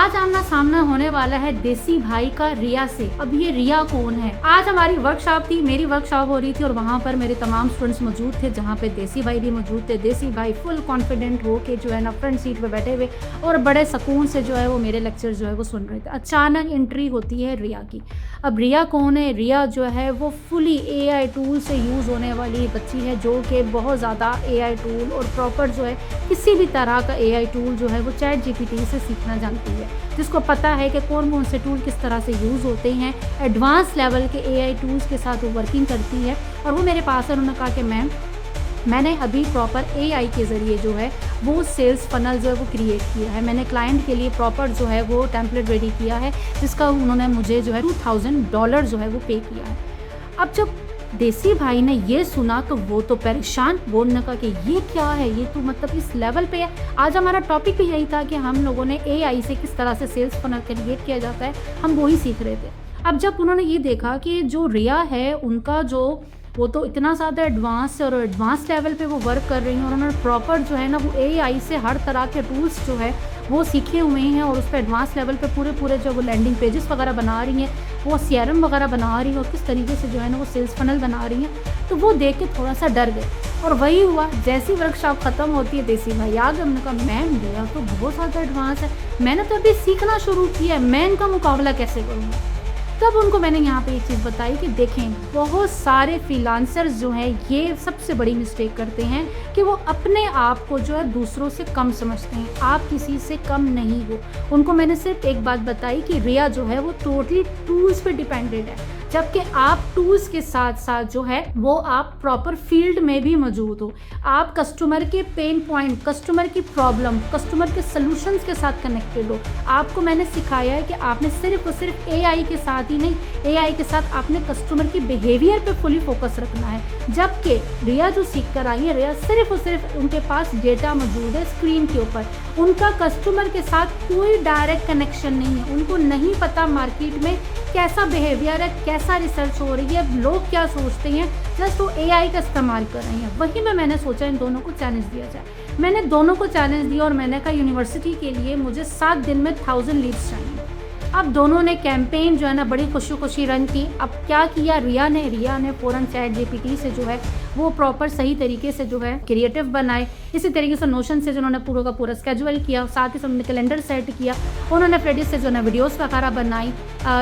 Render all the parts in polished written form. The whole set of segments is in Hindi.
आज आमना सामना होने वाला है देसी भाई का रिया से। अब ये रिया कौन है? आज हमारी वर्कशॉप थी, मेरी वर्कशॉप हो रही थी और वहाँ पर मेरे तमाम स्टूडेंट्स मौजूद थे, जहाँ पे देसी भाई भी मौजूद थे। देसी भाई फुल कॉन्फिडेंट हो के जो है ना फ्रंट सीट पे बैठे हुए और बड़े सुकून से जो है वो मेरे लेक्चर जो है वो सुन रहे थे। अचानक एंट्री होती है रिया की। अब रिया कौन है? रिया जो है वो फुली AI टूल से यूज़ होने वाली बच्ची है, जो कि बहुत ज़्यादा AI टूल और प्रॉपर जो है किसी भी तरह का AI टूल जो है वो ChatGPT से सीखना जानती है, जिसको पता है कि कौन से टूल किस तरह से यूज़ होते हैं। एडवांस लेवल के AI टूल्स के साथ वो वर्किंग करती है। और वो मेरे पास है, उन्होंने कहा कि मैंने अभी प्रॉपर AI के ज़रिए जो है वो सेल्स फनल जो है वो क्रिएट किया है। मैंने क्लाइंट के लिए प्रॉपर जो है वो टेम्पलेट रेडी किया है, जिसका उन्होंने मुझे जो है $2000 जो है वो पे किया है। अब जब देसी भाई ने ये सुना तो वो तो परेशान, बोलने का कि ये क्या है, ये तो मतलब इस लेवल पे है। आज हमारा टॉपिक भी यही था कि हम लोगों ने AI से किस तरह से सेल्स फनल क्रिएट किया जाता है, हम वो ही सीख रहे थे। अब जब उन्होंने ये देखा कि जो रिया है उनका जो वो तो इतना ज़्यादा एडवांस है और एडवांस लेवल पे वो वर्क कर रही हैं और उन्होंने प्रॉपर जो है ना वो AI से हर तरह के टूल्स जो है वो सीखे हुए हैं और उस पर एडवांस लेवल पे पूरे जो वो लैंडिंग पेजेस वगैरह बना रही हैं, वो CRM वगैरह बना रही हैं और किस तरीके से जो है ना वो सेल्स फनल बना रही हैं। तो वो देख के थोड़ा सा डर गए और वही हुआ। जैसी वर्कशॉप ख़त्म होती है देसी भाई आ गए। हमने कहा मैम रिया तो बहुत ज़्यादा एडवांस है, मैंने तो अभी सीखना शुरू किया है, मैं इनका मुकाबला कैसे करूँगा? तब उनको मैंने यहाँ पे एक चीज़ बताई कि देखें, बहुत सारे फ्रीलांसर्स जो हैं ये सबसे बड़ी मिस्टेक करते हैं कि वो अपने आप को जो है दूसरों से कम समझते हैं। आप किसी से कम नहीं हो। उनको मैंने सिर्फ एक बात बताई कि रिया जो है वो टोटली टूल्स पे डिपेंडेंट है, जबकि आप टूल्स के साथ साथ जो है वो आप प्रॉपर फील्ड में भी मौजूद हो। आप कस्टमर के पेन पॉइंट, कस्टमर की प्रॉब्लम, कस्टमर के सॉल्यूशंस के साथ कनेक्टेड हो। आपको मैंने सिखाया है कि आपने सिर्फ और सिर्फ AI के साथ ही नहीं, AI के साथ आपने कस्टमर की बिहेवियर पे फुली फोकस रखना है। जबकि रिया जो सीख कर आई है, रिया सिर्फ और सिर्फ उनके पास डेटा मौजूद है स्क्रीन के ऊपर, उनका कस्टमर के साथ कोई डायरेक्ट कनेक्शन नहीं है। उनको नहीं पता मार्केट में कैसा बिहेवियर है, कैसा रिसर्च हो रही है, लोग क्या सोचते हैं, जस्ट वो AI का इस्तेमाल कर रही हैं। वही में मैंने सोचा इन दोनों को चैलेंज दिया जाए। मैंने दोनों को चैलेंज दिया और मैंने कहा यूनिवर्सिटी के लिए मुझे 7 दिन में 1000 लीड्स चाहिए। अब दोनों ने कैंपेन जो है ना बड़ी खुशी रन की। अब क्या किया रिया ने फ़ौरन ChatGPT से जो है वो प्रॉपर सही तरीके से जो है क्रिएटिव बनाए। इसी तरीके से नोशन से जो उन्होंने पूरा का पूरा स्केड्यूल किया, साथ ही साथ उन्होंने कैलेंडर सेट किया, उन्होंने फ्रेडिस से जो है वीडियोस वगैरह बनाई,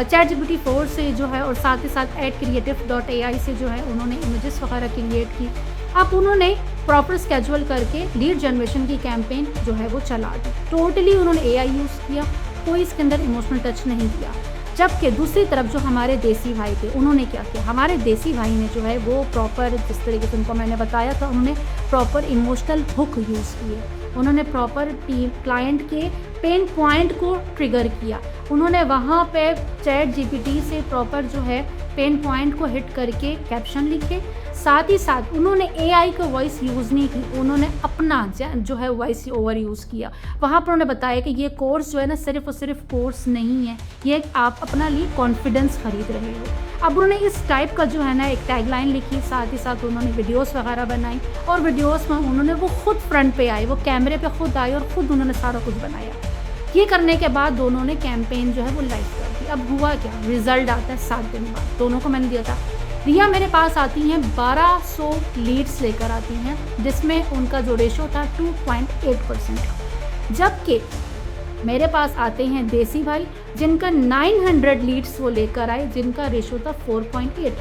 ChatGPT 4 से जो है और साथ ही साथ creative.ai से जो है उन्होंने इमेजेस वगैरह क्रिएट की। अब उन्होंने प्रॉपर स्केड्यूल करके लीड जनरेशन की कैंपेन जो है वो चला दी। टोटली उन्होंने AI यूज़ किया, कोई इसके अंदर इमोशनल टच नहीं दिया। जबकि दूसरी तरफ जो हमारे देसी भाई थे, उन्होंने क्या किया? हमारे देसी भाई ने जो है वो प्रॉपर जिस तरीके से उनको मैंने बताया था, उन्होंने प्रॉपर इमोशनल हुक यूज़ किए। उन्होंने प्रॉपर क्लाइंट के पेन पॉइंट को ट्रिगर किया। उन्होंने वहाँ पे ChatGPT से प्रॉपर जो है पेन पॉइंट को हिट करके कैप्शन लिखे। साथ ही साथ उन्होंने AI का वॉइस यूज़ नहीं की, उन्होंने अपना जो है वॉइस ओवर यूज़ किया। वहाँ पर उन्होंने बताया कि ये कोर्स जो है ना सिर्फ और सिर्फ कोर्स नहीं है, ये आप अपना लिए कॉन्फिडेंस खरीद रहे हो। अब उन्होंने इस टाइप का जो है ना एक टैगलाइन लिखी, साथ ही साथ उन्होंने वीडियोस वगैरह बनाई और वीडियोस में उन्होंने वो खुद फ्रंट पे आए, वो कैमरे पे खुद आए और ख़ुद उन्होंने सारा कुछ बनाया। ये करने के बाद दोनों ने कैंपेन जो है वो लाइव कर दी। अब हुआ क्या? रिज़ल्ट आता है 7 दिन बाद। दोनों को मैंने दिया था। रिया मेरे पास आती हैं 1200 लीड्स लेकर आती हैं, जिसमें उनका जो रेशो था 2.8% का। जबकि मेरे पास आते हैं देसी भाई, जिनका 900 लीड्स वो लेकर आए, जिनका रेशो था 4.8।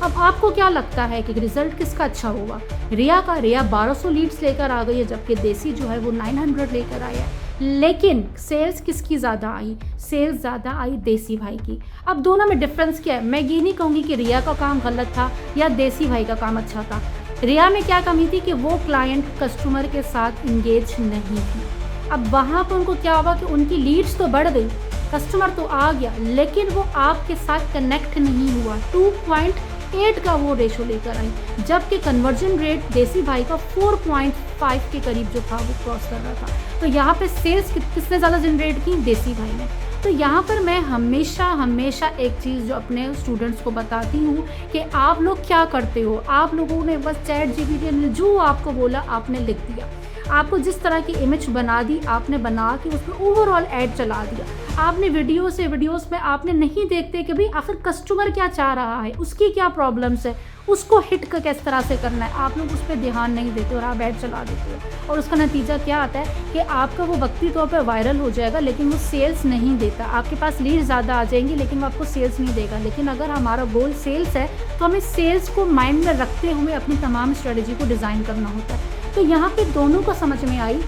अब आपको क्या लगता है कि रिजल्ट किसका अच्छा होगा? रिया का। रिया 1200 लीड्स लेकर आ गई है, जबकि देसी जो है वो 900 लेकर आया है। लेकिन सेल्स किसकी ज़्यादा आई? सेल्स ज़्यादा आई देसी भाई की। अब दोनों में डिफरेंस क्या है? मैं ये नहीं कहूँगी कि रिया का काम गलत था या देसी भाई का काम अच्छा था। रिया में क्या कमी थी कि वो क्लाइंट कस्टमर के साथ इंगेज नहीं थी। अब वहाँ पर उनको क्या हुआ कि उनकी लीड्स तो बढ़ गई, कस्टमर तो आ गया, लेकिन वो आपके साथ कनेक्ट नहीं हुआ। 2.8 का वो रेशो लेकर आई, जबकि कन्वर्जन रेट देसी भाई का 4.5 के करीब जो था वो क्रॉस कर रहा था। तो यहाँ पे सेल्स किसने ज़्यादा जनरेट की? देसी भाई ने। तो यहाँ पर मैं हमेशा एक चीज़ जो अपने स्टूडेंट्स को बताती हूँ कि आप लोग क्या करते हो? आप लोगों ने बस ChatGPT ने जो आपको बोला आपने लिख दिया। आपको जिस तरह की इमेज बना दी आपने बना के उसमें ओवरऑल ऐड चला दिया। आपने वीडियोस में आपने नहीं देखते कि भाई आखिर कस्टमर क्या चाह रहा है, उसकी क्या प्रॉब्लम्स है, उसको हिट का किस तरह से करना है। आप लोग उस पर ध्यान नहीं देते और आप ऐड चला देते हो, और उसका नतीजा क्या आता है कि आपका वो वक्ती तौर पर वायरल हो जाएगा, लेकिन वो सेल्स नहीं देता। आपके पास लीड ज़्यादा आ जाएंगी लेकिन वो आपको सेल्स नहीं देगा। लेकिन अगर हमारा गोल सेल्स है तो हमें सेल्स को माइंड में रखते हुए अपनी तमाम स्ट्रेटजी को डिज़ाइन करना होता है। तो यहाँ पे दोनों को समझ में आई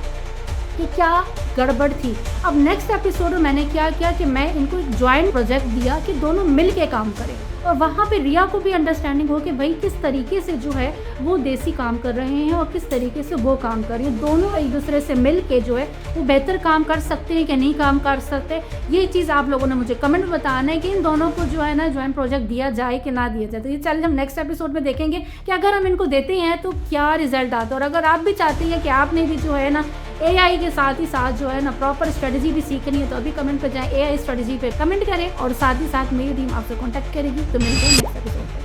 कि क्या गड़बड़ थी। अब नेक्स्ट एपिसोड में मैंने क्या किया कि मैं इनको एक जॉइंट प्रोजेक्ट दिया कि दोनों मिल के काम करें, और वहाँ पे रिया को भी अंडरस्टैंडिंग हो कि भाई किस तरीके से जो है वो देसी काम कर रहे हैं और किस तरीके से वो काम कर रही हैं। दोनों एक दूसरे से मिल के जो है वो बेहतर काम कर सकते हैं कि नहीं काम कर सकते। ये चीज़ आप लोगों ने मुझे कमेंट में बताना है कि इन दोनों को जो है ना जॉइंट प्रोजेक्ट दिया जाए कि ना दिया जाए। तो ये चैलेंज हम नेक्स्ट एपिसोड में देखेंगे कि अगर हम इनको देते हैं तो क्या रिजल्ट आता है। और अगर आप भी चाहते हैं कि आपने भी जो है ना AI के साथ ही साथ जो है ना प्रॉपर स्ट्रेटजी भी सीखनी है, तो अभी कमेंट पर जाएं, AI स्ट्रेटजी पे कमेंट करें, और साथ ही साथ मेरी टीम आपसे कांटेक्ट करेगी। तो मिलते हैं नेक्स्ट एपिसोड में।